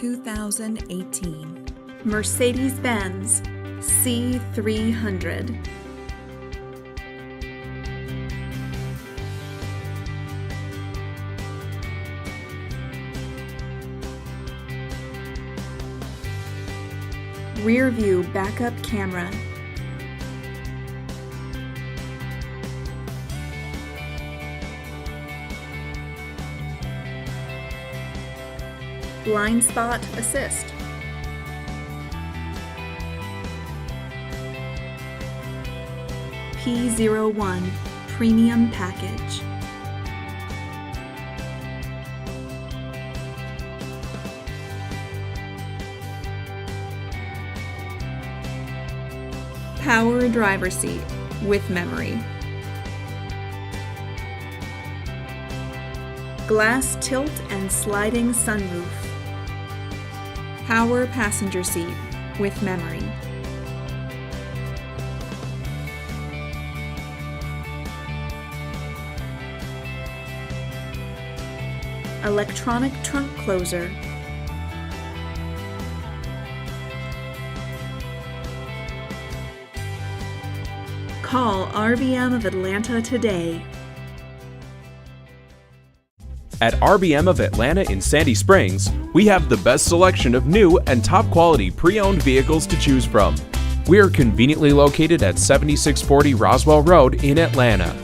2018 Mercedes-Benz C300. Rear view backup camera. Blind spot assist. P01 premium package. Power driver seat with memory. Glass tilt and sliding sunroof. Power passenger seat with memory. Electronic trunk closer. Call RBM of Atlanta today. At RBM of Atlanta in Sandy Springs, we have the best selection of new and top quality pre-owned vehicles to choose from. We are conveniently located at 7640 Roswell Road in Atlanta.